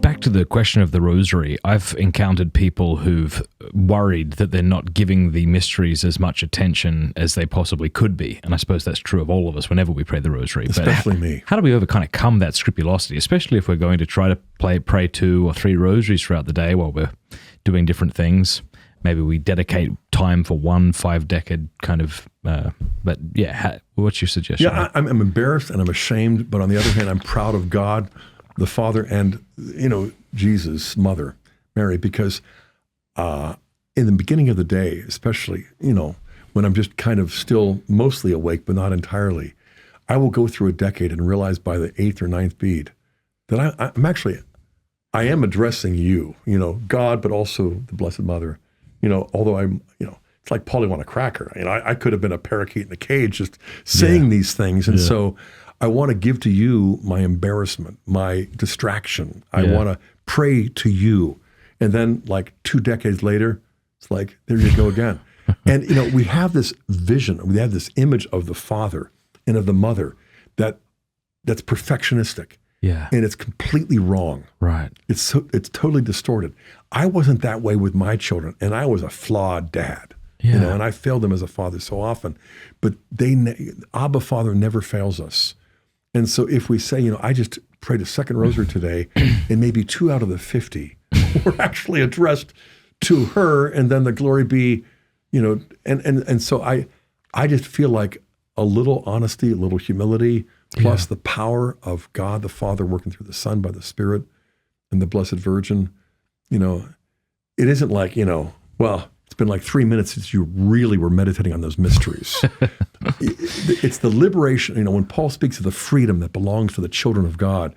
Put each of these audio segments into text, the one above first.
Back to the question of the rosary, I've encountered people who've worried that they're not giving the mysteries as much attention as they possibly could be. And I suppose that's true of all of us whenever we pray the rosary. Especially me. How do we overcome that scrupulosity, especially if we're going to try to pray 2 or 3 rosaries throughout the day while we're doing different things? Maybe we dedicate time for one 5-decade kind of, but yeah, what's your suggestion? Yeah, I'm embarrassed and I'm ashamed, but on the other hand, I'm proud of God, the Father, and, Jesus' mother, Mary, because in the beginning of the day, especially, when I'm just kind of still mostly awake, but not entirely, I will go through a decade and realize by the 8th or 9th bead that I am addressing you, God, but also the Blessed Mother. Although it's like Polly want a cracker. I could have been a parakeet in a cage just saying these things. And so I want to give to you my embarrassment, my distraction. I want to pray to you. And then like 2 decades later, it's like, there you go again. And, we have this vision, we have this image of the Father and of the Mother that's perfectionistic. Yeah. And it's completely wrong. Right. It's totally distorted. I wasn't that way with my children, and I was a flawed dad. And I failed them as a father so often. But Abba Father never fails us. And so if we say, I just prayed a second rosary today, and maybe 2 out of the 50 were actually addressed to her, and then the glory be, and so I just feel like a little honesty, a little humility, plus the power of God the Father working through the Son by the Spirit and the Blessed Virgin. It isn't like, it's been like 3 minutes since you really were meditating on those mysteries. It's the liberation, when Paul speaks of the freedom that belongs to the children of God,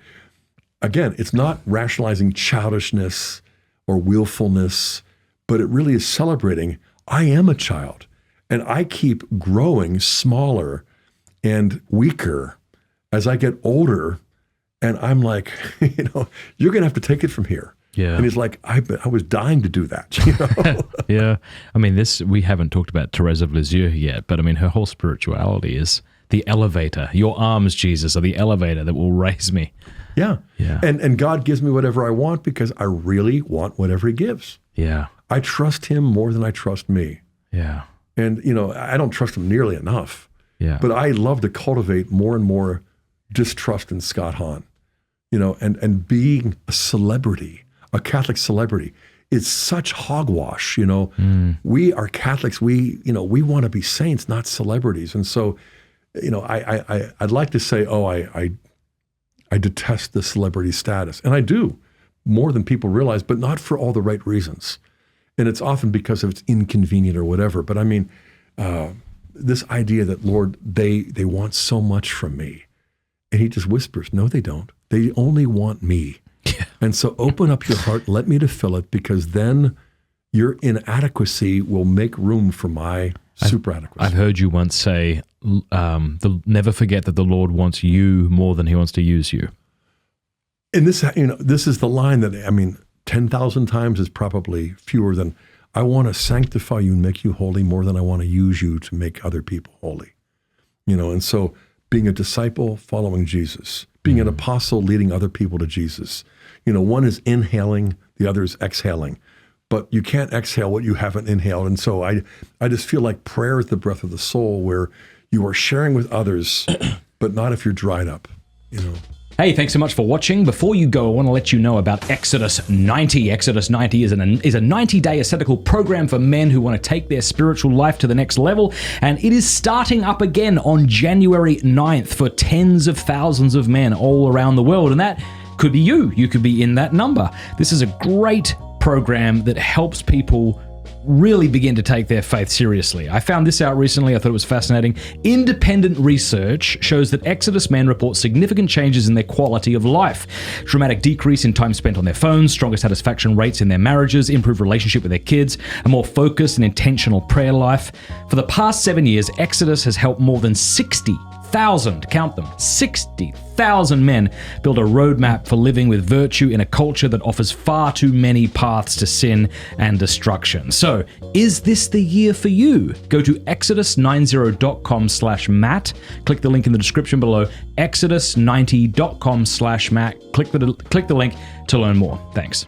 again, it's not rationalizing childishness or willfulness, but it really is celebrating, I am a child, and I keep growing smaller and weaker as I get older, and I'm like, you're going to have to take it from here. Yeah. And he's like, I was dying to do that. Yeah. I mean, we haven't talked about Therese of Lisieux yet, but I mean, her whole spirituality is the elevator. Your arms, Jesus, are the elevator that will raise me. Yeah. Yeah. And God gives me whatever I want because I really want whatever he gives. Yeah. I trust him more than I trust me. Yeah. And, I don't trust him nearly enough. Yeah. But I love to cultivate more and more distrust in Scott Hahn, and being a celebrity, a Catholic celebrity, is such hogwash. We are Catholics. We want to be saints, not celebrities. And so, I'd like to say, I detest the celebrity status, and I do more than people realize, but not for all the right reasons. And it's often because it's inconvenient or whatever. But I mean, this idea that, Lord, they want so much from me. And he just whispers, no, they don't. They only want me. Yeah. And so open up your heart, let me to fill it, because then your inadequacy will make room for my superadequacy. I've heard you once say, never forget that the Lord wants you more than he wants to use you. And this is the line that, 10,000 times is probably fewer than, I want to sanctify you and make you holy more than I want to use you to make other people holy. And so being a disciple, following Jesus, being an apostle, leading other people to Jesus. One is inhaling, the other is exhaling. But you can't exhale what you haven't inhaled. And so I just feel like prayer is the breath of the soul, where you are sharing with others, but not if you're dried up, Hey, thanks so much for watching. Before you go, I want to let you know about Exodus 90. Exodus 90 is a 90-day ascetical program for men who want to take their spiritual life to the next level, and it is starting up again on January 9th for tens of thousands of men all around the world, and that could be you. You could be in that number. This is a great program that helps people really begin to take their faith seriously. I found this out recently. I thought it was fascinating. Independent research shows that Exodus men report significant changes in their quality of life. Dramatic decrease in time spent on their phones, stronger satisfaction rates in their marriages, improved relationship with their kids, a more focused and intentional prayer life. For the past 7 years, Exodus has helped more than 60 60,000, count them, 60,000 men build a roadmap for living with virtue in a culture that offers far too many paths to sin and destruction. So, is this the year for you? Go to exodus90.com/Matt. Click the link in the description below, exodus90.com/Matt. Click the link to learn more. Thanks.